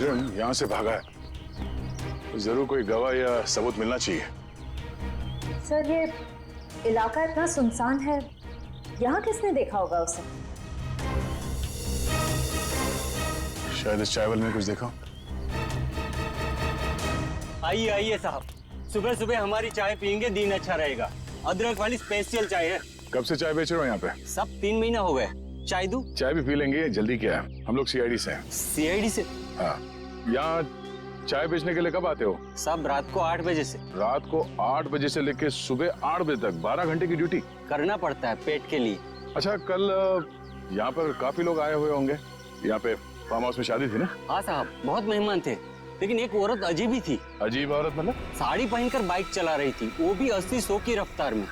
मुजरिम यहाँ से भागा है, तो जरूर कोई गवाह या सबूत मिलना चाहिए। सर, ये इलाका इतना सुनसान है, यहाँ किसने देखा होगा उसे? शायद इस चायवल में कुछ देखा। आइए आइए साहब, सुबह सुबह हमारी चाय पियेंगे, दिन अच्छा रहेगा। अदरक वाली स्पेशल चाय है। कब से चाय बेच रहे हो यहाँ पे? सब 3 महीना हो गए। चाय दूं? चाय भी पी लेंगे, जल्दी क्या है, हम लोग सीआईडी से हैं। सीआईडी से? हाँ। यहाँ चाय बेचने के लिए कब आते हो? सब रात को 8 बजे से। रात को 8 बजे से लेके सुबह 8 बजे तक 12 घंटे की ड्यूटी करना पड़ता है पेट के लिए। अच्छा, कल यहाँ पर काफी लोग आए हुए होंगे, यहाँ पे फार्म हाउस में शादी थी ना? हाँ साहब, बहुत मेहमान थे, लेकिन एक औरत अजीब ही थी। अजीब औरत मतलब? साड़ी पहनकर बाइक चला रही थी, वो भी 80-100 की रफ्तार में।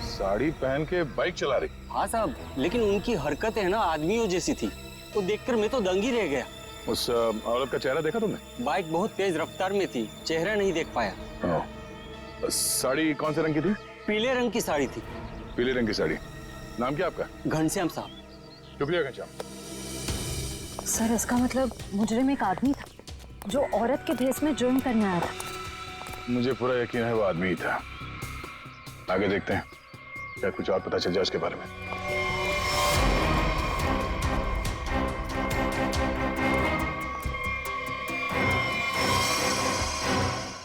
साड़ी पहन के बाइक चला रही? हाँ साहब, लेकिन उनकी हरकतें ना आदमियों जैसी थी, तो देखकर मैं तो दंग ही रह गया। उस औरत का चेहरा देखा तुमने? बाइक बहुत तेज रफ्तार में थी, चेहरा नहीं देख पाया। साड़ी कौन से रंग की थी? पीले रंग की साड़ी थी। पीले रंग की साड़ी। नाम क्या आपका? घनश्याम साहब। शुक्रिया घनश्याम। सर, इसका मतलब मुजरिम एक आदमी था जो औरत के भेस में जुर्म करने आया था। मुझे पूरा यकीन है वो आदमी ही था। आगे देखते हैं, क्या कुछ और पता चल जाए उसके बारे में।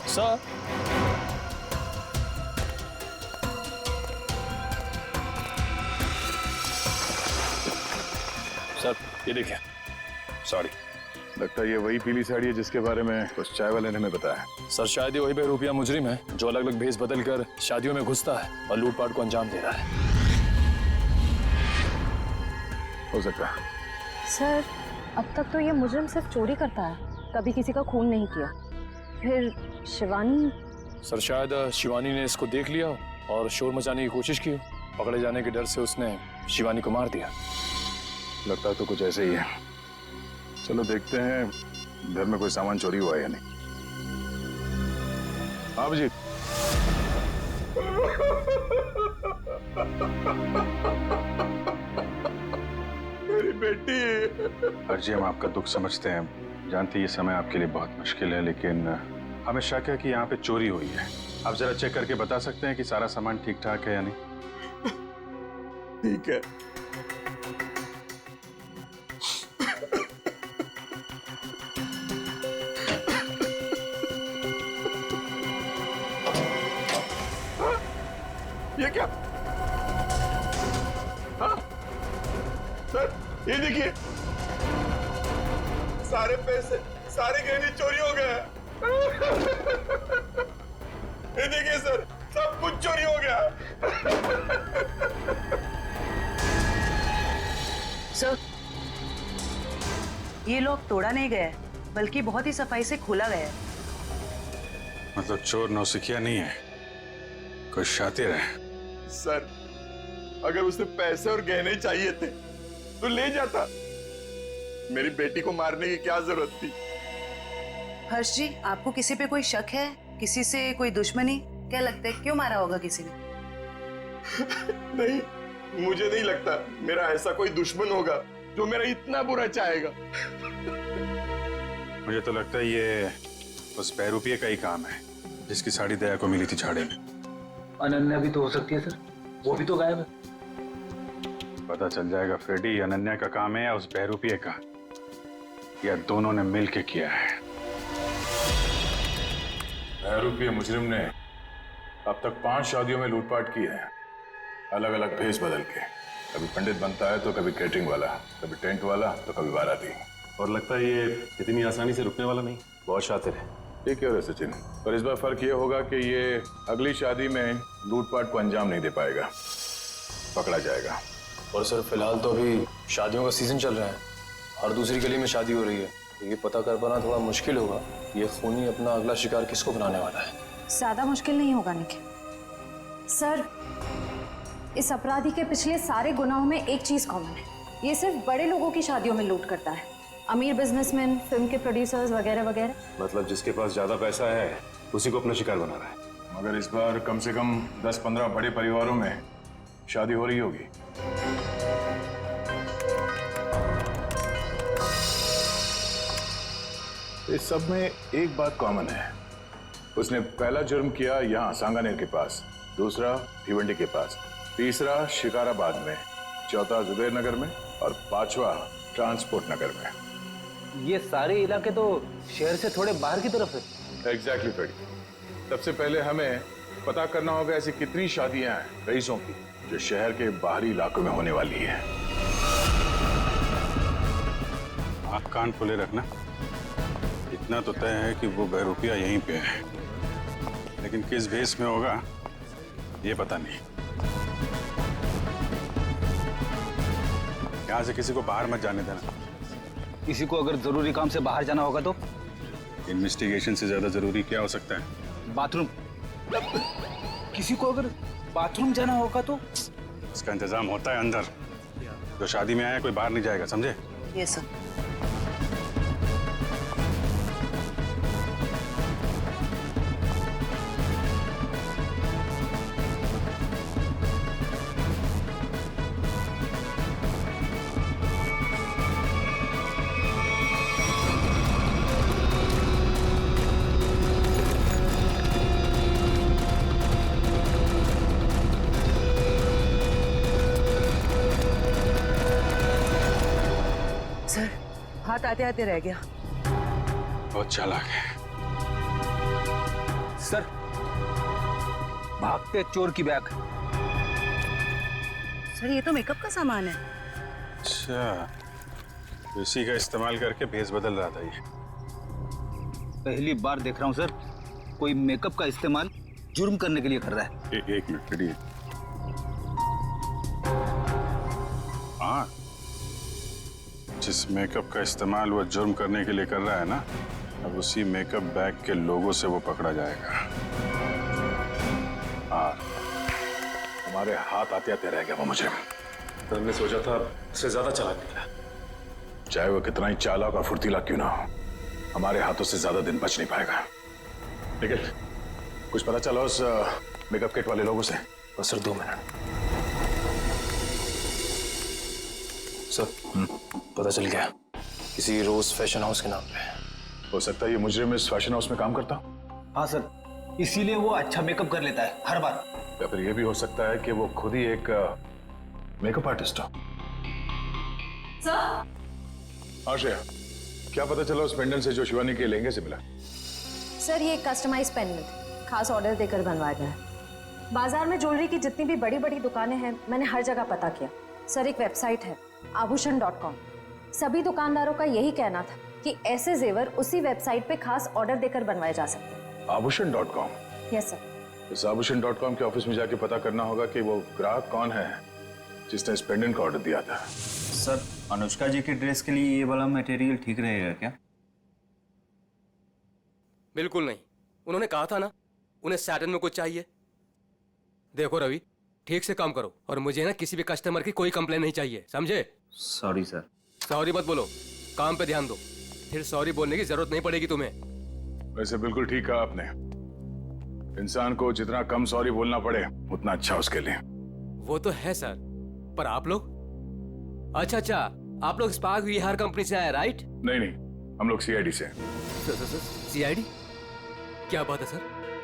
सर, सर ये देखिए साड़ी। लगता है ये वही पीली साड़ी है जिसके बारे में उस चाय वाले ने हमें बताया। सर शायद ये वही बेरुपया मुजरिम है जो अलग अलग भेस बदल कर शादियों में घुसता है और लूटपाट को अंजाम दे रहा है। हो सकता है। सर, अब तक तो ये मुजरिम सिर्फ चोरी करता है, कभी किसी का खून नहीं किया। फिर शिवानी? सर शायद शिवानी ने इसको देख लिया और शोर मचाने की कोशिश की, पकड़े जाने के डर से उसने शिवानी को मार दिया। लगता है तो कुछ ऐसे ही है। चलो देखते हैं घर में कोई सामान चोरी हुआ है या नहीं। हाँ अभिजीत। मेरी बेटी। अर्जी, हम आपका दुख समझते हैं, जानते ये समय आपके लिए बहुत मुश्किल है, लेकिन हमें शक है कि यहाँ पे चोरी हुई है। आप जरा चेक करके बता सकते हैं कि सारा सामान ठीक ठाक है या नहीं? ठीक है। ये क्या? हाँ? सर ये देखिए, सारे पैसे, सारे गहने चोरी हो गए। ये देखिए सर, सब कुछ चोरी हो गया। सर, ये लॉक तोड़ा नहीं गया है, बल्कि बहुत ही सफाई से खोला गया है। मतलब चोर नौसिखिया नहीं है, कोई शातिर है। सर, अगर उसे पैसे और गहने चाहिए थे तो ले जाता, मेरी बेटी को मारने की क्या जरूरत थी? हर्ष जी, आपको किसी पे कोई शक है? किसी से कोई दुश्मनी? क्या लगता है क्यों मारा होगा किसी ने? नहीं, मुझे नहीं लगता मेरा ऐसा कोई दुश्मन होगा जो मेरा इतना बुरा चाहेगा। मुझे तो लगता है ये उस बहरूपिये का ही काम है जिसकी साड़ी दया को मिली थी झाड़े में। अनन्या भी तो हो सकती है सर, वो भी तो गायब है। पता चल जाएगा फ्रेडी, अनन्या का काम है या उस बहरूपिये का, या दोनों ने मिल के किया है। बहरूपिये मुजरिम ने अब तक 5 शादियों में लूटपाट की है, अलग अलग भेस बदल के। कभी पंडित बनता है तो कभी कैटरिंग वाला, कभी टेंट वाला तो कभी बाराती। और लगता है ये इतनी आसानी से रुकने वाला नहीं, बहुत शातिर है। ये क्यों है सचिन? पर इस बार फर्क ये होगा कि ये अगली शादी में लूटपाट को अंजाम नहीं दे पाएगा, पकड़ा जाएगा। और सर फिलहाल तो अभी शादियों का सीजन चल रहा है, हर दूसरी गली में शादी हो रही है, तो ये पता कर पाना थोड़ा मुश्किल होगा ये खूनी अपना अगला शिकार किसको बनाने वाला है। ज्यादा मुश्किल नहीं होगा निखिल। सर, इस अपराधी के पिछले सारे गुनाहों में एक चीज कॉमन है, ये सिर्फ बड़े लोगों की शादियों में लूट करता है। अमीर बिजनेसमैन, फिल्म के प्रोड्यूसर्स वगैरह वगैरह। मतलब जिसके पास ज्यादा पैसा है उसी को अपना शिकार बना रहा है। मगर इस बार कम से कम 10-15 बड़े परिवारों में शादी हो रही होगी। इस सब में एक बात कॉमन है। उसने पहला जुर्म किया यहाँ सांगानेर के पास, दूसरा भिवंडी के पास, तीसरा शिकाराबाद में, चौथा जुबेर नगर में और पांचवा ट्रांसपोर्ट नगर में। ये सारे इलाके तो शहर से थोड़े बाहर की तरफ है। Exactly Freddy. सबसे पहले हमें पता करना होगा ऐसी कितनी शादियां हैं रईसों की जो शहर के बाहरी इलाकों में होने वाली है। आँख कान खुले रखना। इतना तो तय है कि वो बहरूपिया यहीं पे है, लेकिन किस भेष में होगा ये पता नहीं। यहाँ से किसी को बाहर मत जाने देना। किसी को अगर जरूरी काम से बाहर जाना होगा तो? इन्वेस्टिगेशन से ज्यादा जरूरी क्या हो सकता है? बाथरूम। किसी को अगर बाथरूम जाना होगा तो? इसका इंतजाम होता है अंदर। जो शादी में आया कोई बाहर नहीं जाएगा, समझे? Yes sir. सर, हाथ आते आते रह गया। बहुत चालाक है। सर, भागते चोर की बैग। सर, ये तो मेकअप का सामान है। अच्छा, तो इसी का इस्तेमाल करके भेष बदल रहा था ये। पहली बार देख रहा हूँ सर, कोई मेकअप का इस्तेमाल जुर्म करने के लिए कर रहा है। एक मिनट फ्रेडी। हाँ, जिस मेकअप का इस्तेमाल वो जुर्म करने के लिए कर रहा है ना, अब उसी मेकअप बैग के लोगों से वो पकड़ा जाएगा। हाँ, हमारे हाथ आते आते रह गया वो मुझे। तो हमने सोचा था उससे ज्यादा चालाक निकला। चाहे वो कितना ही चालाक और फुर्तीला क्यों ना हो, हमारे हाथों से ज्यादा दिन बच नहीं पाएगा। लेकिन कुछ पता चला उस मेकअप किट वाले लोगों से? बस सर 2 मिनट। सर, पता चल गया, किसी रोज फैशन हाउस के नाम पे। हो सकता है ये मुजरिम इस फैशन हाउस में काम करता, हाँ सर, इसीलिए वो अच्छा मेकअप कर लेता है हर बार। या फिर ये भी हो सकता है कि वो खुद ही एक मेकअप आर्टिस्ट हो। सर, हाँ श्रेया, क्या पता चला उस पेंडेंट से जो शिवानी के लहंगे से मिला? सर ये कस्टमाइज पेंडेंट खास ऑर्डर देकर बनवाया गया है। बाजार में ज्वेलरी की जितनी भी बड़ी बड़ी दुकानें हैं, मैंने हर जगह पता किया। सर एक वेबसाइट है आभूषण.com। सभी दुकानदारों का यही कहना था कि ऐसे जेवर उसी वेबसाइट पे खास ऑर्डर देकर बनवाए जा सकते हैं। आभूषण.com? Yes sir. इस आभूषण.com के ऑफिस में जाके पता करना होगा कि वो ग्राहक कौन है जिसने इस पेंडेंट का ऑर्डर दिया था। सर, अनुष्का जी की ड्रेस के लिए ये वाला मटेरियल ठीक रहेगा क्या? बिल्कुल नहीं। उन्होंने कहा था ना, उन्हें सैटन में कुछ चाहिए। देखो रवि, ठीक से काम करो और मुझे ना किसी भी कस्टमर की कोई कंप्लेन नहीं चाहिए, समझे? Sorry sir. सॉरी मत बोलो, काम पे ध्यान दो। फिर सॉरी बोलने की जरूरत नहीं पड़ेगी तुम्हें। वैसे बिल्कुल ठीक कहा आपने। इंसान को जितना कम सॉरी बोलना पड़े उतना अच्छा उसके लिए। वो तो है सर, पर आप लोग? अच्छा, आप लोग स्पार्क विहार कंपनी से आए, राइट? नहीं, हम लोग CID से। CID? क्या बात है सर,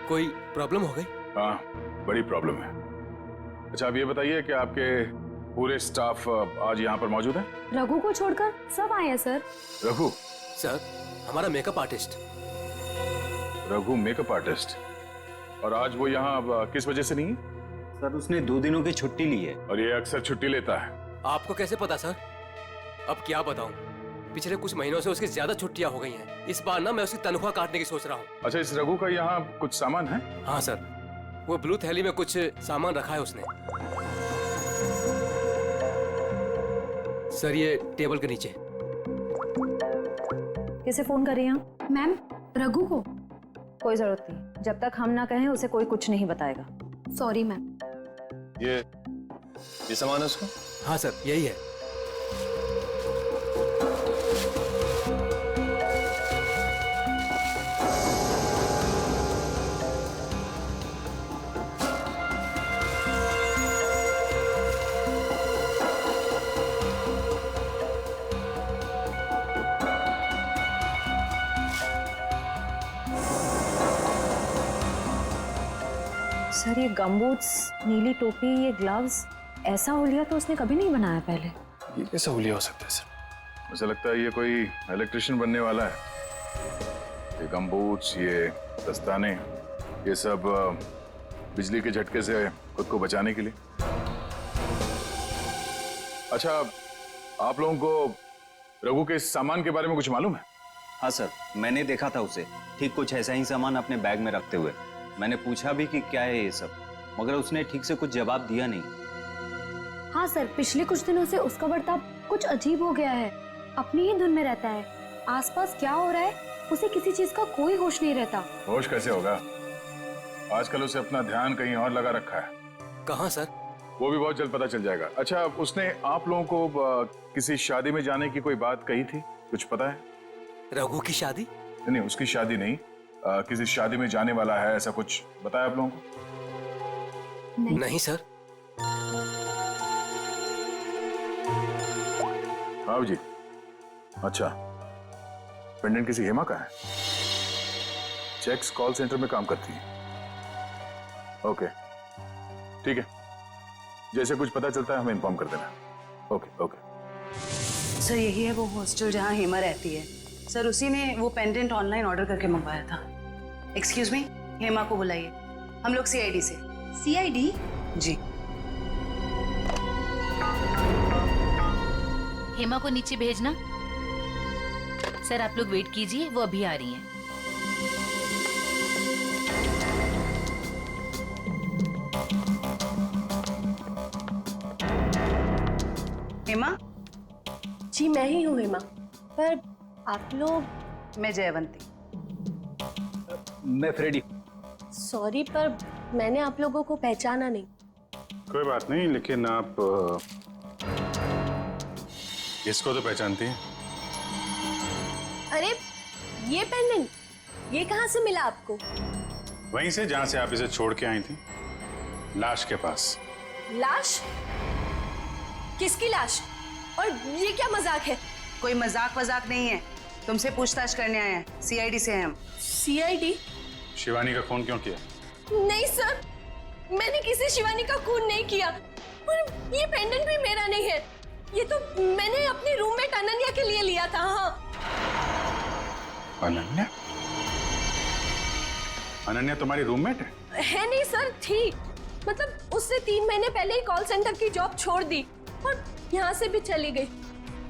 कोई प्रॉब्लम हो गई? हाँ, बड़ी प्रॉब्लम है। अच्छा, आप ये बताइए कि आपके पूरे स्टाफ आज यहाँ पर मौजूद है? रघु को छोड़कर सब आए हैं सर। रघु? सर, हमारा makeup artist. Raghu makeup artist? और आज वो यहाँ किस वजह से नहीं है? सर, उसने 2 दिनों की छुट्टी ली है। और ये अक्सर छुट्टी लेता है। आपको कैसे पता सर? अब क्या बताऊं, पिछले कुछ महीनों से उसकी ज्यादा छुट्टियां हो गई हैं। इस बार ना मैं उसकी तनख्वाह काटने की सोच रहा हूँ। अच्छा, इस रघु का यहाँ कुछ सामान है? हाँ सर, वो ब्लू थैली में कुछ सामान रखा है उसने। सर, ये टेबल के नीचे। किसे फोन कर रही हैं आप? मैम, रघु को। कोई जरूरत नहीं, जब तक हम ना कहें उसे कोई कुछ नहीं बताएगा। Sorry ma'am. ये सामान है उसका? हाँ सर, यही है। सर ये गमबूट्स, नीली टोपी, ये ग्लव्स, ऐसा हुलिया तो उसने कभी नहीं बनाया पहले। ये कैसा हुलिया हो सकता है सर? मुझे लगता है ये कोई इलेक्ट्रिशियन बनने वाला है। ये गमबूट्स, ये दस्ताने, ये सब बिजली के झटके से खुद को बचाने के लिए। अच्छा, आप लोगों को रघु के इस सामान के बारे में कुछ मालूम है? हाँ सर, मैंने देखा था उसे ठीक कुछ ऐसा ही सामान अपने बैग में रखते हुए। मैंने पूछा भी कि क्या है ये सब, मगर उसने ठीक से कुछ जवाब दिया नहीं। हाँ सर, पिछले कुछ दिनों से उसका बर्ताव कुछ अजीब हो गया है। अपनी ही धुन में रहता है। आसपास क्या हो रहा है उसे किसी चीज का कोई होश नहीं रहता। होश कैसे होगा? आजकल उसे अपना ध्यान कहीं और लगा रखा है। कहाँ सर? वो भी बहुत जल्द पता चल जाएगा। अच्छा, उसने आप लोगों को किसी शादी में जाने की कोई बात कही थी? कुछ पता है? रघु की शादी? नहीं, उसकी शादी नहीं, किसी शादी में जाने वाला है, ऐसा कुछ बताया आप लोगों को? नहीं सर। हाँ जी। अच्छा, पेंडेंट किसी हेमा का है? चेक्स कॉल सेंटर में काम करती है। ओके, ठीक है, जैसे कुछ पता चलता है हमें इन्फॉर्म कर देना। Okay okay. सर यही है वो हॉस्टल जहाँ हेमा रहती है। सर उसी ने वो पेंडेंट ऑनलाइन ऑर्डर करके मंगवाया था। एक्सक्यूज मी, हेमा को बुलाइए। हम लोग सीआईडी से। सीआईडी? जी। हेमा को नीचे भेजना। सर आप लोग वेट कीजिए, वो अभी आ रही हैं। हेमा? जी मैं ही हूँ हेमा, पर आप लोग? मैं जयवंती। मैं फ्रेडी। सॉरी, पर मैंने आप लोगों को पहचाना नहीं। कोई बात नहीं, लेकिन आप इसको तो पहचानती हैं? अरे ये पेंडेंट, ये कहाँ से मिला आपको? वहीं से जहां से आप इसे छोड़ के आई थी, लाश के पास। लाश? किसकी लाश? और ये क्या मजाक है? कोई मजाक वजाक नहीं है, तुमसे पूछताछ करने आए हैं। सीआईडी से हैं हम। सीआईडी? शिवानी का खून क्यों किया? नहीं सर, मैंने किसी शिवानी का खून नहीं किया। और ये पेंडेंट भी मेरा नहीं है, ये तो मैंने अपने रूममेट अनन्या के लिए लिया था। हाँ। अनन्या? अनन्या तुम्हारी रूममेट है? है नहीं सर, थी। मतलब उससे 3 महीने पहले ही कॉल सेंटर की जॉब छोड़ दी और यहाँ से भी चली गई।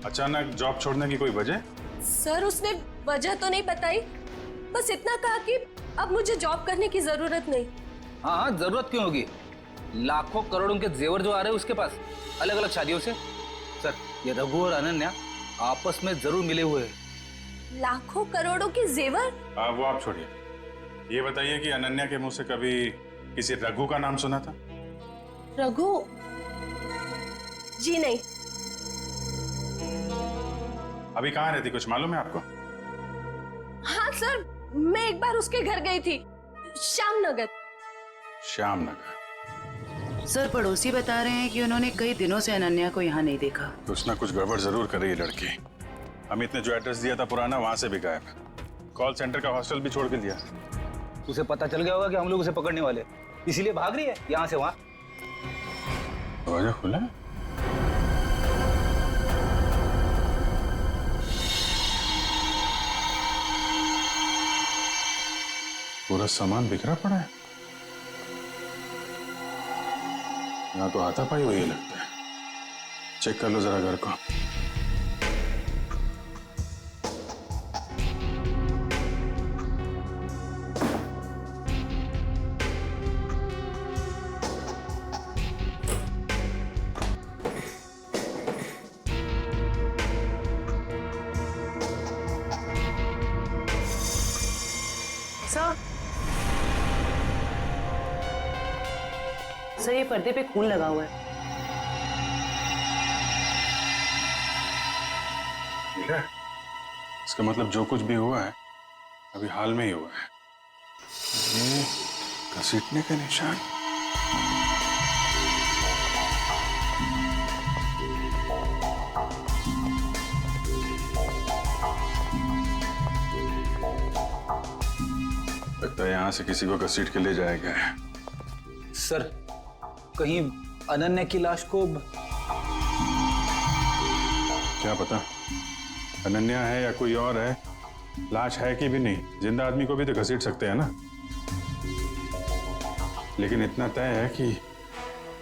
अचानक जॉब छोड़ने की कोई वजह? सर उसने वजह तो नहीं बताई, बस इतना कहा कि अब मुझे जॉब करने की जरूरत नहीं। हाँ हाँ, जरूरत क्यों होगी? लाखों करोड़ों के जेवर जो आ रहे हैं उसके पास, अलग अलग शादियों से। सर ये रघु और अनन्या आपस में जरूर मिले हुए हैं। लाखों करोड़ों के जेवर? वो आप छोड़िए, ये बताइए कि अनन्या के मुंह से कभी किसी रघु का नाम सुना था? रघु? जी नहीं। अभी कहाँ रहती, कुछ मालूम है आपको? हाँ सर, मैं एक बार उसके घर गई थी, श्यामनगर। श्यामनगर? सर पड़ोसी बता रहे हैं कि उन्होंने कई दिनों से अनन्या को यहाँ नहीं देखा। कुछ ना कुछ गड़बड़ जरूर कर रही है लड़की। अमित ने जो एड्रेस दिया था पुराना, वहां से भी गायब है। कॉल सेंटर का हॉस्टल भी छोड़ के दिया। उसे पता चल गया होगा कि हम लोग उसे पकड़ने वाले, इसीलिए भाग रही है यहाँ से वहाँ। दरवाजा खुला है? पूरा सामान बिखरा पड़ा है। यहाँ तो हाथापाई हुई लगता है। चेक कर लो जरा घर को। सर ये पर्दे पे खून लगा हुआ है। ठीक है, इसका मतलब जो कुछ भी हुआ है अभी हाल में ही हुआ है। ये घसीटने का निशान। लगता है यहाँ से किसी को घसीट के ले जाया गया है। सर कहीं अनन्या की लाश को क्या पता अनन्या है या कोई और है, लाश है कि भी नहीं, जिंदा आदमी को भी तो घसीट सकते हैं ना। लेकिन इतना तय है कि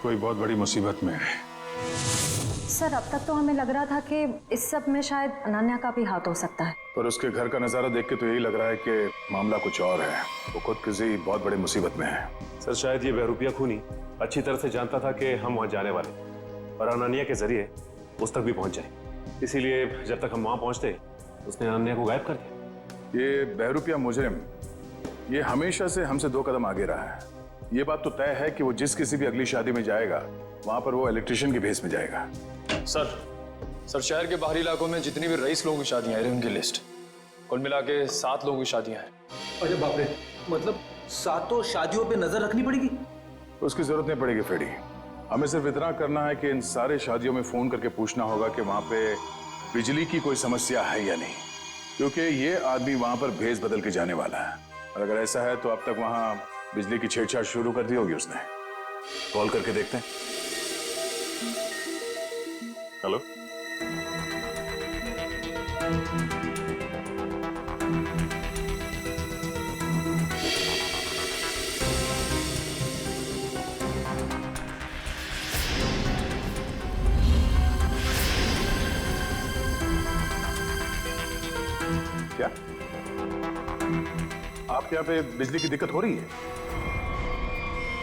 कोई बहुत बड़ी मुसीबत में है। सर अब तक तो हमें लग रहा था कि इस सब में शायद अनन्या का भी हाथ हो सकता है, पर उसके घर का नजारा देख के तो यही लग रहा है कि मामला कुछ और है। वो खुद किसी बहुत बड़ी मुसीबत में है। सर शायद ये बहरूपिया खूनी अच्छी तरह से जानता था कि हम वहां जाने वाले और अनन्या के जरिए उस तक भी पहुंच जाए, इसीलिए जब तक हम वहां पहुंचते उसने अनन्या को गायब कर दिया। ये बहरूपिया मुजरिम ये हमेशा से हमसे 2 कदम आगे रहा है। ये बात तो तय है कि वो जिस किसी भी अगली शादी में जाएगा वहां पर वो इलेक्ट्रिशियन के भेस में जाएगा। सर शहर के बाहरी इलाकों में जितनी भी रईस लोगों की शादियां हैं उनकी लिस्ट कुल मिला के 7 लोगों की शादियां हैं। अरे बाप रे, मतलब 7 शादियों पे नजर रखनी पड़ेगी? उसकी जरूरत नहीं पड़ेगी फ्रेडी, हमें सिर्फ इतना करना है कि इन सारे शादियों में फोन करके पूछना होगा कि वहां पे बिजली की कोई समस्या है या नहीं, क्योंकि ये आदमी वहां पर भेस बदल के जाने वाला है। और अगर ऐसा है तो अब तक वहां बिजली की छेड़छाड़ शुरू कर दी होगी उसने। कॉल करके देखते हैं। हेलो, क्या आपके यहाँ पे बिजली की दिक्कत हो रही है?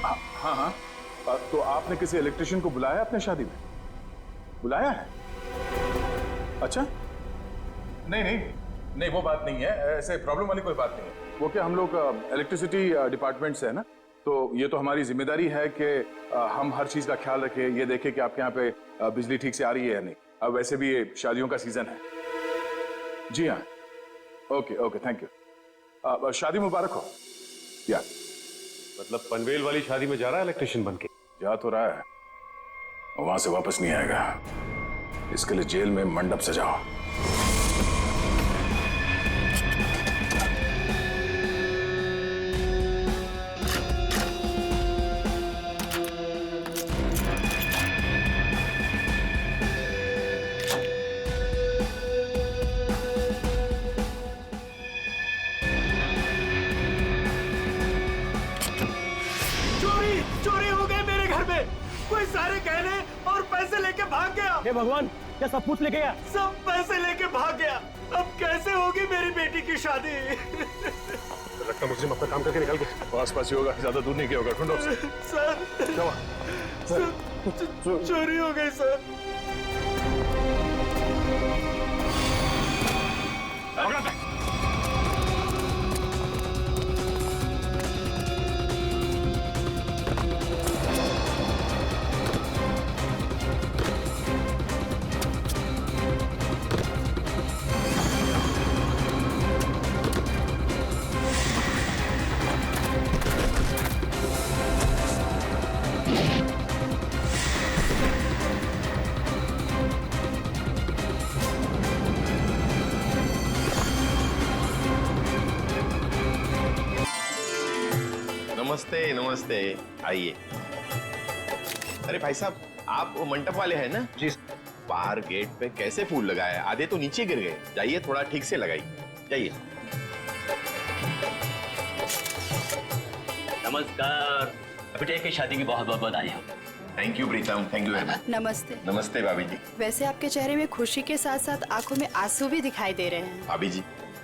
हाँ हाँ, तो आपने किसी इलेक्ट्रिशियन को बुलाया अपने शादी में? बुलाया है? अच्छा, नहीं नहीं नहीं, वो बात नहीं है, ऐसे प्रॉब्लम वाली कोई बात नहीं है। वो क्या हम लोग इलेक्ट्रिसिटी डिपार्टमेंट से है ना, तो ये तो हमारी जिम्मेदारी है कि हम हर चीज का ख्याल रखें, ये देखें कि आपके यहाँ पे बिजली ठीक से आ रही है या नहीं। अब वैसे भी ये शादियों का सीजन है। जी हाँ, ओके ओके, थैंक यू। शादी मुबारक हो। या मतलब पनवेल वाली शादी में जा रहा है इलेक्ट्रिशियन बन के? जा तो रहा है, वहां से वापस नहीं आएगा। इसके लिए जेल में मंडप सजाओ। चोरी हो गई मेरे घर में, कोई सारे गहने और पैसे लेके भाग गया। हे भगवान, क्या सब कुछ लेके गया? सब पैसे लेके भाग गया। अब कैसे होगी मेरी बेटी की शादी? लगता मुझे अपना काम करके निकल गया। पास पास ही होगा, ज्यादा दूर नहीं गया होगा। ढूंढो उसे। सर, चोरी हो गई सर। नमस्ते नमस्ते, आइए। अरे भाई साहब, आप वो मंडप वाले हैं ना? जी। बाहर गेट पे कैसे फूल लगाए, आधे तो नीचे गिर गए। जाइए थोड़ा ठीक से लगाइए, जाइए। नमस्कार, बेटे की शादी की बहुत बहुत बधाई। Thank you Pritam, thank you very much. नमस्ते। नमस्ते भाभी जी। वैसे आपके चेहरे में खुशी के साथ साथ आंखों में आंसू भी दिखाई दे रहे हैं। भाभी जी,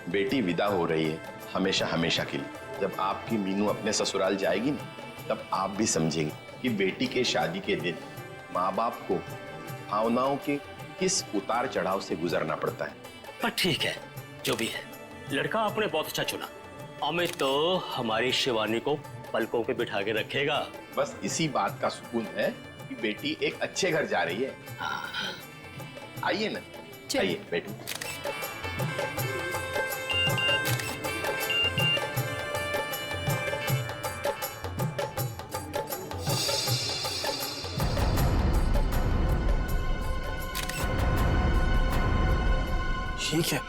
बेटी विदा हो रही है हमेशा हमेशा के लिए। जब आपकी मीनू अपने ससुराल जाएगी ना, तब आप भी समझेंगे कि बेटी के शादी के दिन माँ बाप को भावनाओं के किस उतार चढ़ाव से गुजरना पड़ता है। पर ठीक है, जो भी है, लड़का आपने बहुत अच्छा चुना। अमित तो हमारी शिवानी को पलकों पे बिठा के रखेगा। बस इसी बात का सुकून है कि बेटी एक अच्छे घर जा रही है। आइए ना, आइए बेटी। ठीक है,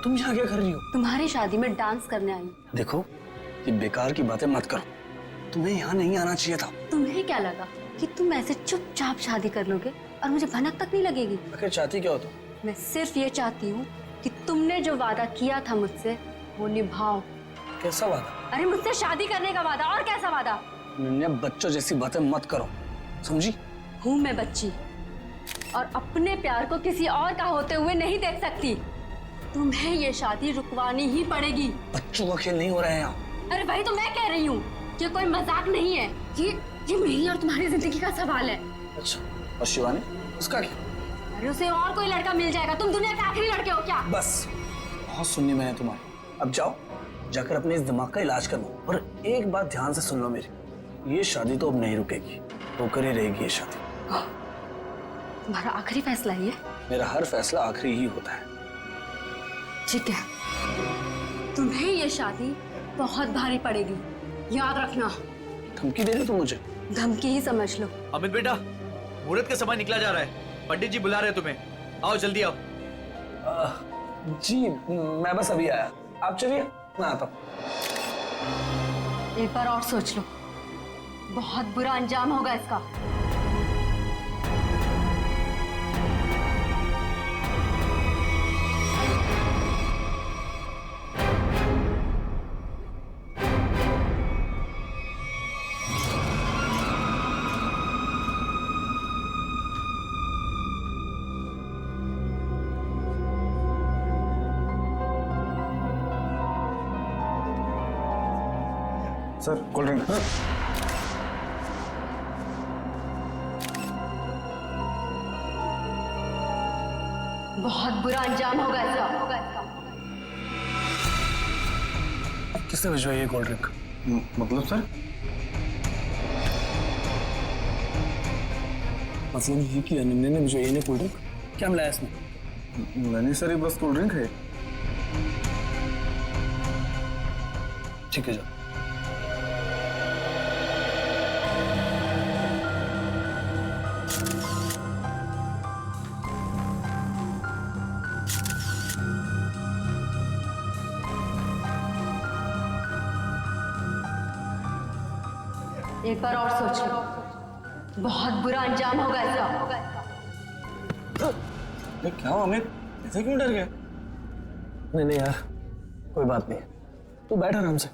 तुम यहाँ क्या कर रही हो? तुम्हारी शादी में डांस करने आई हूँ। देखो, ये बेकार की बातें मत करो। तुम्हें यहाँ नहीं आना चाहिए था। तुम्हें क्या लगा कि तुम ऐसे चुपचाप शादी कर लोगे और मुझे भनक तक नहीं लगेगी? आखिर चाहती क्या हो तुम? मैं सिर्फ ये चाहती हूँ कि तुमने जो वादा किया था मुझसे वो निभाओ। कैसा वादा? अरे मुझसे शादी करने का वादा। और कैसा वादा? अनन्या, बच्चों जैसी बातें मत करो, समझी? हूँ मैं बच्ची और अपने प्यार को किसी और का होते हुए नहीं देख सकती। तुम्हें ये शादी रुकवानी ही पड़ेगी। बच्चों का खेल नहीं हो रहा है यहाँ। अरे वही तो मैं कह रही हूँ, ये कोई मजाक नहीं है। ये मेरी और तुम्हारी जिंदगी का सवाल है। अच्छा, और शिवानी, उसका क्या? अरे उसे और कोई लड़का मिल जाएगा। तुम दुनिया के आखिरी लड़के हो क्या? बस, बहुत सुननी मैंने तुम्हारी। अब जाओ, जाकर अपने इस दिमाग का इलाज कर लो। और एक बात ध्यान से सुन लो मेरी, ये शादी तो अब नहीं रुकेगी, होकर ही रहेगी ये शादी। तुम्हारा आखिरी फैसला ये? मेरा हर फैसला आखिरी ही होता है। ठीक है, तुम्हें ये शादी बहुत भारी पड़ेगी, याद रखना। धमकी दे रहे तुम मुझे? धमकी ही समझ लो। अमित बेटा, मुहूर्त का समय निकला जा रहा है, पंडित जी बुला रहे हैं तुम्हें। आओ जल्दी आओ। जी, मैं बस अभी आया, आप चलिए, मैं आता हूँ। एक बार और सोच लो, बहुत बुरा अंजाम होगा इसका। Sir, cold drink. बहुत बुरा अंजाम होगा इसका। किसने भिजवाई है कोल्ड ड्रिंक? मतलब सर? मतलब ये कि अनन्या ने भिजवाई है कोल्ड ड्रिंक? क्या मिलाया इसमें? नहीं सर, ये बस कोल्ड ड्रिंक है। ठीक है, जाओ। एक बार और सोच लो, बहुत बुरा अंजाम होगा इसका। क्या हुआ अमित, ऐसे क्यों डर गया? नहीं नहीं यार, कोई बात नहीं, तू बैठ आराम से।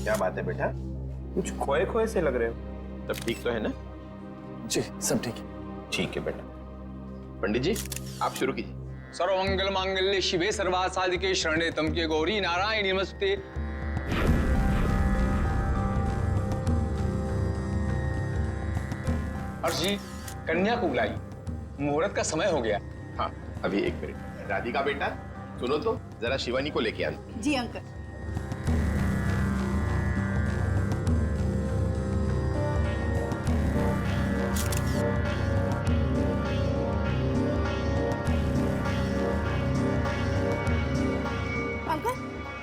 क्या बात है बेटा? कुछ खोए खोए से लग रहे हो। सब ठीक तो है ना? जी सब ठीक है। ठीक है बेटा। पंडित जी, आप शुरू कीजिए। सर्वमंगल मांगल्ये शिवे सर्वार्थ साधिके शरणे त्र्यंबके गौरी नारायणी नमस्ते। हर्ष जी, कन्या को बुलाइए, मुहूर्त का समय हो गया। हाँ, अभी एक मिनट। राधिका बेटा, सुनो तो, जरा शिवानी को लेके आना। जी अंकल।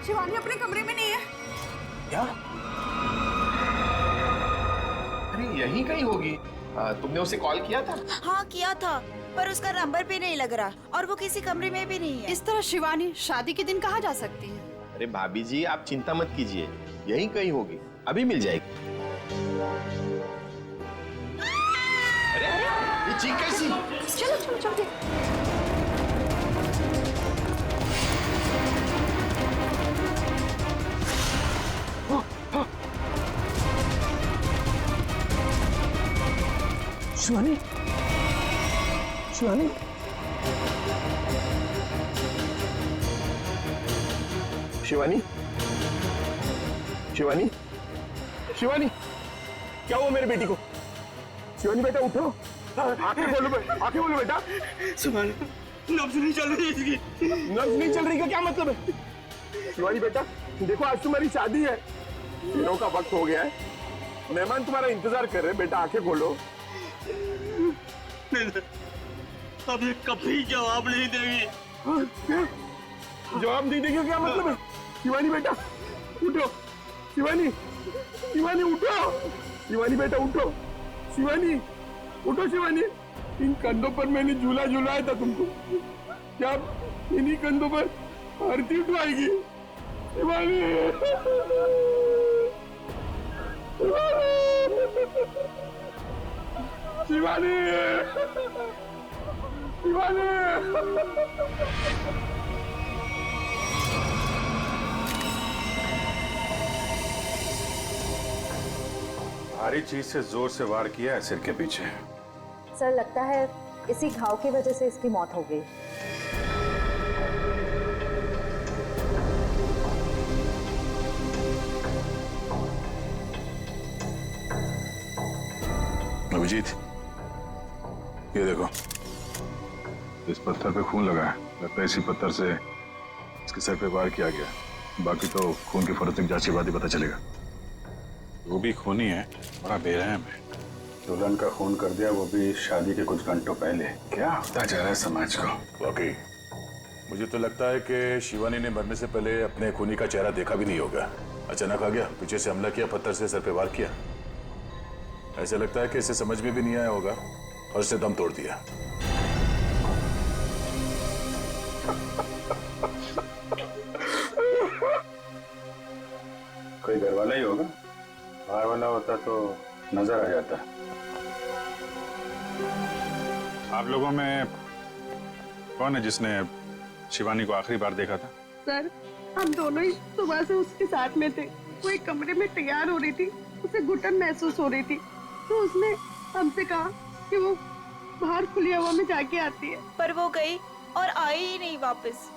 शिवानी अपने कमरे में नहीं है। क्या? अरे यहीं कहीं होगी। तुमने उसे कॉल किया था? हाँ किया था, पर उसका नंबर भी नहीं लग रहा और वो किसी कमरे में भी नहीं है। इस तरह शिवानी शादी के दिन कहाँ जा सकती है? अरे भाभी जी, आप चिंता मत कीजिए, यहीं कहीं होगी, अभी मिल जाएगी। अरे ये चीख कैसी? चलो चलो चलो। शिवानी, शिवानी, शिवानी, शिवानी, शिवानी, क्या हुआ मेरे बेटी को? शिवानी बेटा उठो, आंखें खोलो बेटा। शिवानी, नब्ज नहीं चल रही इसकी। नब्ज नहीं चल रही का क्या मतलब है? शिवानी बेटा, देखो आज तुम्हारी शादी है, दिनों का वक्त हो गया है, मेहमान तुम्हारा इंतजार कर रहे हैं। बेटा आंखें खोलो। अभी कभी जवाब नहीं देगी। जवाब नहीं देगी क्या मतलब है? शिवानी बेटा उठो, शिवानी, शिवानी उठो, शिवानी बेटा उठो, शिवानी, उठो शिवानी, इन कंधों पर मैंने झूला झूलाया था तुमको, क्या इन्हीं कंधों पर आरती उठवाएगी? शिवानी, शिवानी, शिवानी। भारी चीज से जोर से वार किया है सिर के पीछे। सर लगता है इसी घाव की वजह से इसकी मौत हो गई। अभिजीत, ये देखो, इस पत्थर पे खून लगा है। लगता है इसी पत्थर से इसके सर पे वार किया गया। बाकी तो खून की फोरेंसिक जांच के बाद ही पता चलेगा। वो भी खूनी है, बड़ा बेरहम है। दुल्हन का खून कर दिया, वो भी शादी के कुछ घंटों पहले। क्या होता जा रहा है समाज को? वाकई मुझे तो लगता है कि शिवानी ने मरने से पहले अपने खूनी का चेहरा देखा भी नहीं होगा। अचानक आ गया, पीछे से हमला किया, पत्थर से सर पे वार किया। ऐसा लगता है कि इसे समझ में भी नहीं आया होगा और उसने दम तोड़ दिया। कोई घर वाला ही होगा, बाहर वाला होता तो नजर आ जाता। आप लोगों में कौन है जिसने शिवानी को आखिरी बार देखा था? सर, हम दोनों ही सुबह से उसके साथ में थे। वो एक कमरे में तैयार हो रही थी, उसे घुटन महसूस हो रही थी, तो उसने हमसे कहा कि वो बाहर खुली हवा में जाके आती है। पर वो गई और आई ही नहीं वापस।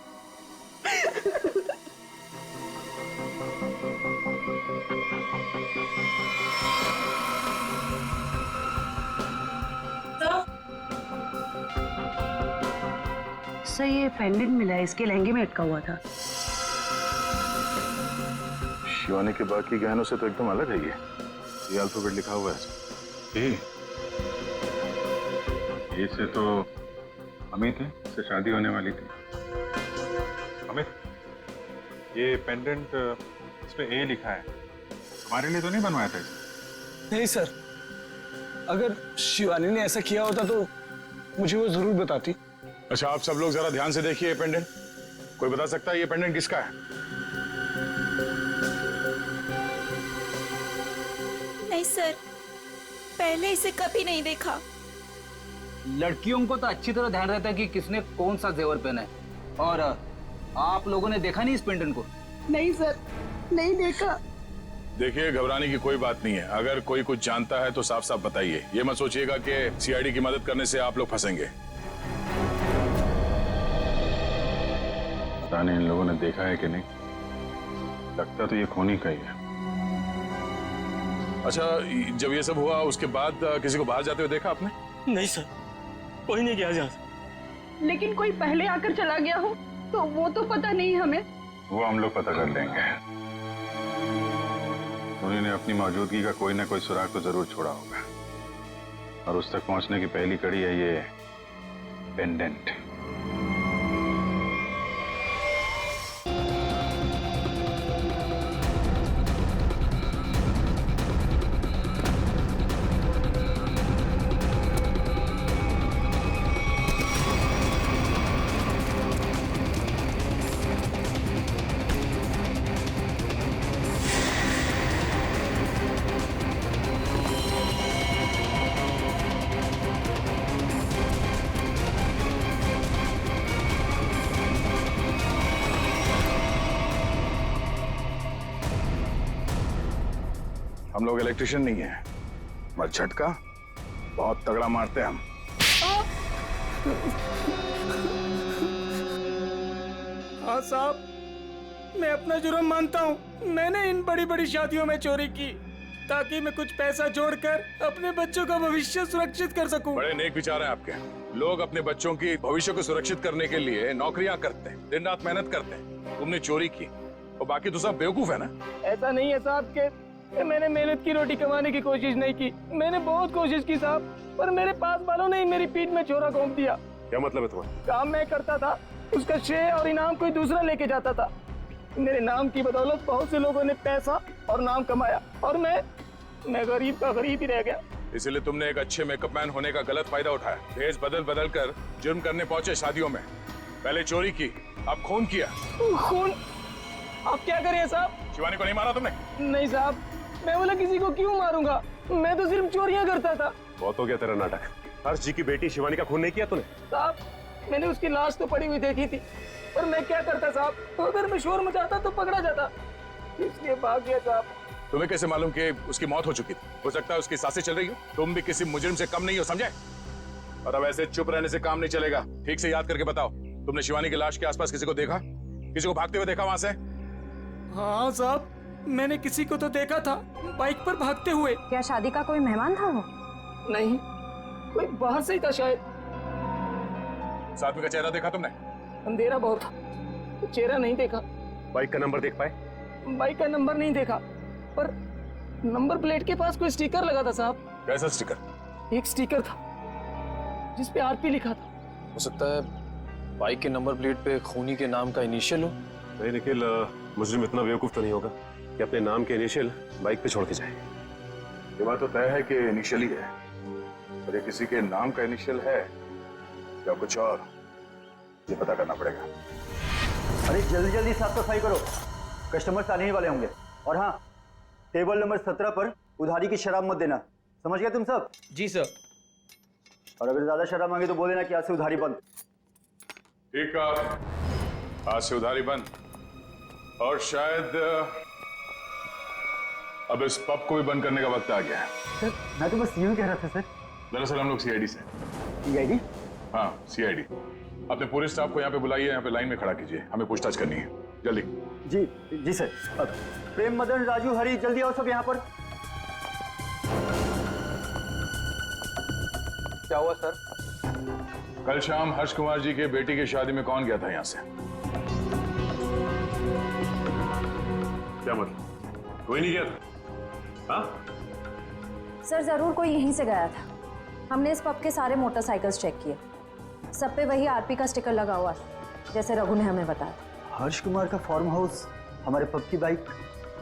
सर ये पेंडेंट मिला है, इसके लहंगे में अटका हुआ था। शिवानी के बाकी गहनों से तो एकदम अलग है ये अल्फाबेट लिखा हुआ है। ये से तो अमित है, इससे शादी होने वाली थी। अमित, ये पेंडेंट इसमें ए लिखा है, हमारे लिए तो नहीं बनवाया था इसे? नहीं सर, अगर शिवानी ने ऐसा किया होता तो मुझे वो जरूर बताती। अच्छा, आप सब लोग जरा ध्यान से देखिए ये पेंडेंट। कोई बता सकता है ये पेंडेंट किसका है? नहीं सर, पहले इसे कभी नहीं देखा। लड़कियों को तो अच्छी तरह ध्यान रहता है कि किसने कौन सा जेवर पहना है, और आप लोगों ने देखा नहीं इस पेंडेंट को? नहीं सर, नहीं देखा। देखिए, घबराने की कोई बात नहीं है। अगर कोई कुछ जानता है तो साफ साफ बताइए। ये मत सोचिएगा कि सीआईडी की मदद करने से आप लोग फंसेंगे। पता नहीं इन लोगों ने देखा है कि नहीं, लगता तो ये खूनी का ही है। अच्छा, जब ये सब हुआ उसके बाद किसी को बाहर जाते हुए देखा आपने? नहीं सर, कोई नहीं गया जहाँ। लेकिन कोई पहले आकर चला गया हो तो वो तो पता नहीं हमें। वो हम लोग पता कर लेंगे। उन्होंने अपनी मौजूदगी का कोई ना कोई सुराग तो जरूर छोड़ा होगा, और उस तक पहुंचने की पहली कड़ी है ये पेंडेंट। हम लोग इलेक्ट्रिशियन नहीं है, मगर झटका बहुत तगड़ा मारते हैं हम। हाँ साहब, मैं अपना जुर्म मानता हूँ। मैंने इन बड़ी बड़ी शादियों में चोरी की ताकि मैं कुछ पैसा जोड़कर अपने बच्चों का भविष्य सुरक्षित कर सकूं। बड़े नेक विचार हैं आपके। लोग अपने बच्चों की भविष्य को सुरक्षित करने के लिए नौकरियां करते हैं, दिन रात मेहनत करते हैं। तुमने चोरी की और बाकी तो सब बेवकूफ है ना? ऐसा नहीं है साहब के मैंने मेहनत की रोटी कमाने की कोशिश नहीं की। मैंने बहुत कोशिश की साहब, पर मेरे पास वालों ने मेरी पीठ में छोरा घोंप दिया। क्या मतलब है तुम्हारा? काम मैं करता था, उसका श्रेय और इनाम कोई दूसरा लेके जाता था। मेरे नाम की बदौलत बहुत से लोगों ने पैसा और नाम कमाया, और मैं गरीब का गरीब ही रह गया। इसीलिए तुमने एक अच्छे मेकअप मैन होने का गलत फायदा उठाया। भेष बदल बदल कर जुर्म करने पहुंचे शादियों में। पहले चोरी की, अब खून किया। खून? आप क्या करिए साहब? शिवानी को नहीं मारा तुमने? नहीं साहब, मैं बोला किसी को क्यों मारूंगा, मैं तो सिर्फ चोरियां करता था। बहुत हो गया तेरा नाटक। हर्ष जी की बेटी शिवानी का खून नहीं किया तूने? साहब, मैंने उसकी लाश तो पड़ी हुई देखी थी, पर मैं क्या करता साहब, तो अगर मैं शोर मचाता तो पकड़ा जाता, इसलिए भाग गया साहब। तुम्हें कैसे मालूम कि उसकी मौत हो चुकी थी? हो सकता है उसकी सांसें चल रही हो। तुम भी किसी मुजरिम से कम नहीं हो, समझे? और अब ऐसे चुप रहने से काम नहीं चलेगा। ठीक से याद करके बताओ, तुमने शिवानी की लाश के आसपास किसी को देखा? किसी को भागते हुए देखा वहां से? हाँ साहब, मैंने किसी को तो देखा था, बाइक पर भागते हुए। क्या शादी का कोई मेहमान था वो? नहीं, कोई बाहर से ही था शायद। साथ में का चेहरा देखा तुमने? अंधेरा बहुत था, चेहरा नहीं देखा। बाइक का नंबर देख पाए? बाइक का नंबर नहीं देखा, पर नंबर प्लेट के पास कोई स्टिकर लगा था साहब। कैसा स्टिकर? एक स्टिकर था जिसपे आरपी लिखा था। हो सकता है बाइक के नंबर प्लेट पे खूनी के नाम का इनिशियल हो। नहीं निखिल, मुजरिम इतना बेवकूफ तो नहीं होगा कि अपने नाम के इनिशियल बाइक पे छोड़ के जाए। ये बात तो तय है कि इनिशियल ही है, पर ये किसी के नाम का इनिशियल है या कुछ और, ये पता करना पड़ेगा। अरे जल्दी जल्दी साफ सफाई करो, कस्टमर्स आने ही वाले होंगे। और हाँ, टेबल नंबर 17 पर उधारी की शराब मत देना, समझ गए तुम सब? जी सर। और अगर ज्यादा शराब मांगे तो बोल देना कि आज से उधारी बंद। ठीक है, आज से उधारी बंद। और शायद अब इस पब को भी बंद करने का वक्त आ गया है। सर, मैं तो बस यूं कह रहा था सर। दरअसल हम लोग सीआईडी से। सीआईडी? हाँ, सीआईडी। अपने पूरे स्टाफ को यहाँ पे बुलाइए, यहाँ पे लाइन में खड़ा कीजिए, हमें पूछताछ करनी है, जल्दी। जी जी सर। अब प्रेम, मदन, राजू, हरी, जल्दी आओ सब यहाँ पर। क्या हुआ सर? कल शाम हर्ष कुमार जी के बेटी की शादी में कौन गया था यहाँ से? क्या मतलब? कोई नहीं गया था? हाँ? सर जरूर कोई यहीं से गया था। हमने इस पब के सारे मोटरसाइकिल्स चेक किए, सब पे वही आरपी का स्टिकर लगा हुआ है, जैसे रघु ने हमें बताया था। हर्ष कुमार का फार्म हाउस, हमारे पब की बाइक,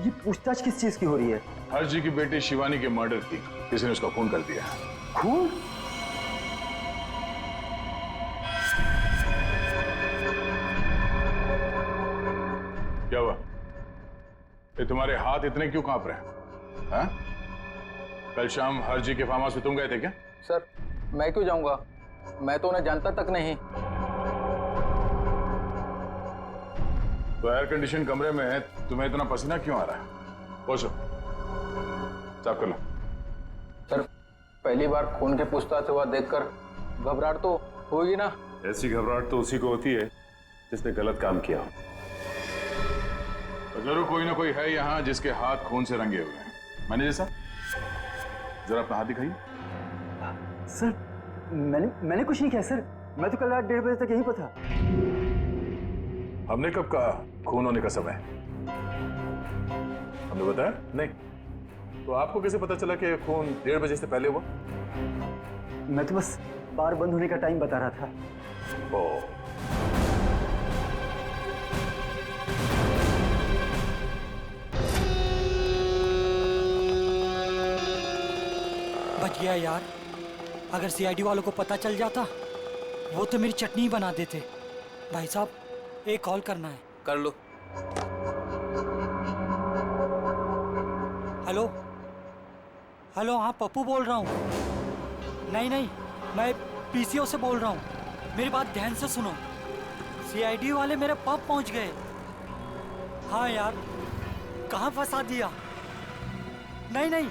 ये पूछताछ किस चीज की हो रही है? हर्ष जी की बेटी शिवानी के मर्डर की, किसी ने उसका खून कर दिया। खून? क्या हुआ? ये तुम्हारे हाथ इतने क्यों कांप रहे हैं? हाँ? कल शाम हर्ष जी के फार्म हाउस में तुम गए थे क्या? सर, मैं क्यों जाऊंगा, मैं तो उन्हें जानता तक नहीं। तो एयर कंडीशन कमरे में तुम्हें इतना पसीना क्यों आ रहा है? पहुंचो, साफ कर लो। सर, पहली बार खून के पूछताछ हुआ देखकर घबराहट तो होगी ना? ऐसी घबराहट तो उसी को होती है जिसने गलत काम किया हो। तो जरूर कोई ना कोई है यहाँ जिसके हाथ खून से रंगे हुए हैं। मैनेजर साहब, जरा अपना हाथ दिखाइए। सर, मैंने कुछ नहीं किया सर, मैं तो कल रात 1:30 बजे तक यहीं पर था। हमने कब कहा खून होने का समय? हमने बताया नहीं। तो आपको कैसे पता चला कि खून 1:30 बजे से पहले हुआ? मैं तो बस बार बंद होने का टाइम बता रहा था। ओ, बच गया यार, अगर सीआईडी वालों को पता चल जाता वो तो मेरी चटनी बना देते। भाई साहब, एक कॉल करना है। कर लो। हेलो हेलो, हाँ पप्पू बोल रहा हूँ। नहीं, मैं पीसीओ से बोल रहा हूँ, मेरी बात ध्यान से सुनो। सीआईडी वाले मेरे पब पहुँच गए। हाँ यार, कहाँ फंसा दिया? नहीं,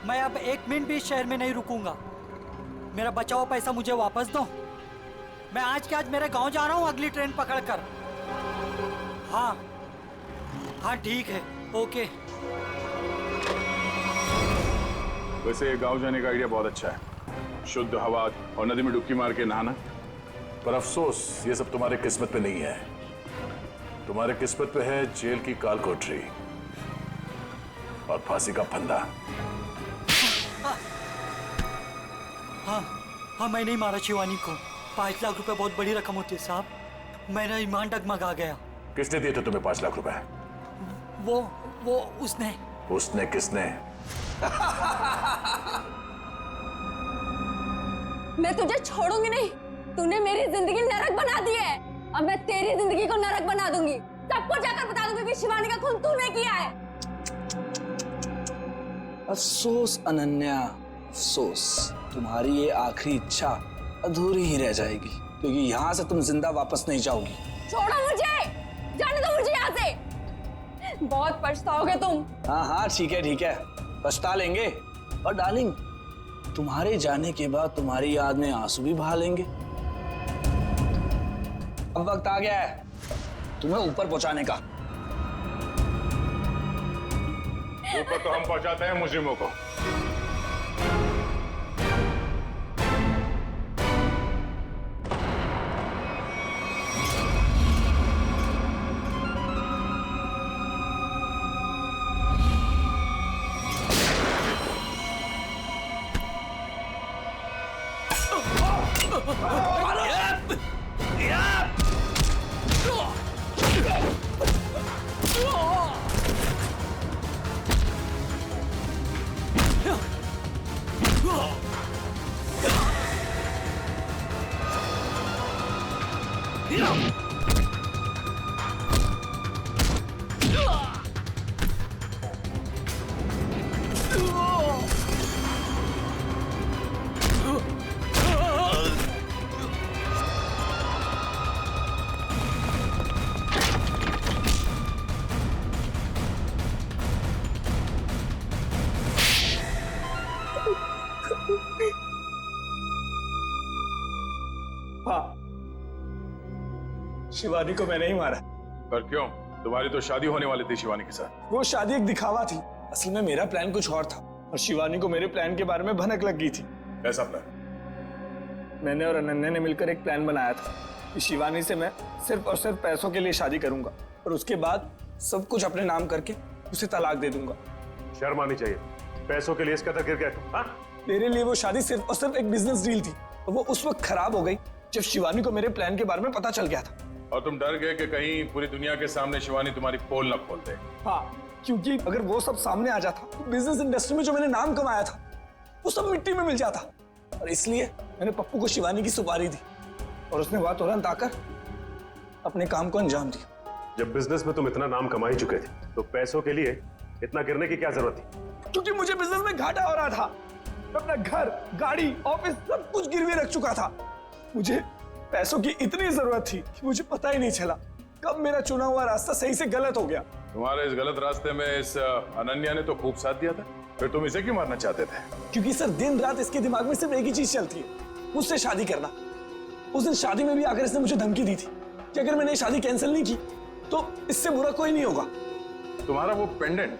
मैं अब 1 मिनट भी इस शहर में नहीं रुकूंगा। मेरा बचा हुआ पैसा मुझे वापस दो। मैं आज के आज मेरे गांव जा रहा हूँ अगली ट्रेन पकड़कर। हाँ ठीक है, ओके। वैसे गांव जाने का आइडिया बहुत अच्छा है, शुद्ध हवा और नदी में डुबकी मार के नहाना। पर अफसोस ये सब तुम्हारे किस्मत पे नहीं है। तुम्हारे किस्मत पे है जेल की काल कोठरी और फांसी का फंदा। हाँ, मैं नहीं मारा शिवानी को। 5 लाख रुपए बहुत बड़ी रकम होती है साहब, मेरा ईमान डगमगा गया। किसने दिए थे तुम्हें 5 लाख रुपए? वो उसने। उसने किसने? मैं तुझे छोड़ूंगी नहीं। तूने मेरी जिंदगी नरक बना दी है, अब मैं तेरी जिंदगी को नरक बना दूंगी। सबको जाकर बता दूंगी कि शिवानी का खून तूने किया है। अफसोस अनन्या, अफसोस। तुम्हारी ये आखिरी इच्छा अधूरी ही रह जाएगी, क्योंकि यहाँ से तुम जिंदा वापस नहीं जाओगी। छोड़ो मुझे, जाने दो मुझे यहाँ से। बहुत पछताओगे तुम। हाँ हाँ ठीक है, पछता लेंगे। और डार्लिंग, तुम्हारे जाने के बाद तुम्हारी याद में आंसू भी बहा लेंगे। अब वक्त आ गया है तुम्हें ऊपर पहुंचाने का। ऊपर तो हम पहुंचाते हैं मुजरिमों को। शिवानी को मैंने ही मारा। पर क्यों? तुम्हारी तो शादी होने वाली थी शिवानी के साथ। वो शादी एक दिखावा थी, असल में मेरा प्लान कुछ और था और शिवानी को मेरे प्लान के बारे में भनक लग गई थी। कैसा प्लान? मैंने और अनन्या ने मिलकर एक प्लान बनाया था कि शिवानी से मैं सिर्फ और सिर्फ पैसों के लिए शादी करूंगा और उसके बाद सब कुछ अपने नाम करके उसे तलाक दे दूंगा। शर्म आनी चाहिए, पैसों के लिए इसका तक गिर गया तुम। हाँ? मेरे लिए वो शादी सिर्फ और सिर्फ एक बिजनेस डील थी और वो उस वक्त खराब हो गई जब शिवानी को मेरे प्लान के बारे में पता चल गया था। और तुम डर गए कि कहीं पूरी दुनिया के सामने शिवानी तुम्हारी पोल न खोल दे। हाँ, क्योंकि अगर वो सब सामने आ जाता तो बिजनेस इंडस्ट्री में जो मैंने नाम कमाया था वो सब मिट्टी में मिल जाता। और इसलिए मैंने पप्पू को शिवानी की सुपारी दी और उसने वहां तुरंत आकर अपने काम को अंजाम दिया। जब बिजनेस में तुम इतना नाम कमा ही चुके थे तो पैसों के लिए इतना गिरने की क्या जरूरत थी? क्योंकि मुझे बिजनेस में घाटा हो रहा था। मैं अपना घर, गाड़ी, ऑफिस सब कुछ गिरवी रख चुका था। मुझे पैसों की इतनी जरूरत थी कि मुझे पता ही नहीं चला कब मेरा चुना हुआ रास्ता सही से गलत हो गया। तुम्हारे इस गलत रास्ते में इस अनन्या ने तो खूब साथ दिया था, फिर तुम इसे क्यों मारना चाहते थे? क्योंकि सर दिन रात इसके दिमाग में सिर्फ एक ही चीज चलती है, मुझसे शादी करना। उस दिन शादी में भी आकर इसने मुझे धमकी दी थी कि अगर मैंने शादी कैंसिल नहीं की तो इससे बुरा कोई नहीं होगा। तुम्हारा वो पेंडेंट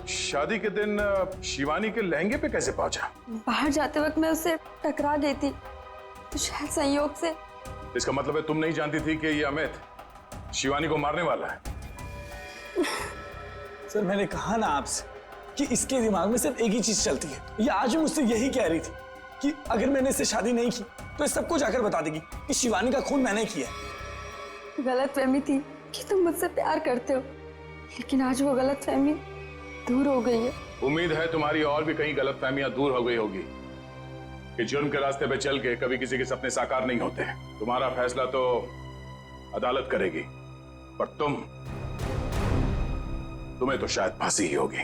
शादी के दिन शिवानी के लहंगे पे कैसे पहुंचा? बाहर जाते वक्त मैं उससे टकरा गई थी तो शायद संयोग से। इसका मतलब है तुम नहीं जानती थी कि ये अमित शिवानी को मारने वाला है? सर मैंने कहा ना आपसे कि इसके दिमाग में सिर्फ एक ही चीज चलती है। ये आज भी मुझसे यही कह रही थी कि अगर मैंने इससे शादी नहीं की तो इस सबको जाकर बता देगी कि शिवानी का खून मैंने किया है। गलतफहमी थी कि तुम मुझसे प्यार करते हो, लेकिन आज वो गलतफहमी दूर हो गई है। उम्मीद है तुम्हारी और भी कई गलतफहमियां दूर हो गई होगी कि जुर्म के रास्ते पे चल के कभी किसी के सपने साकार नहीं होते। तुम्हारा फैसला तो अदालत करेगी, पर तुम्हें तो शायद फांसी ही होगी।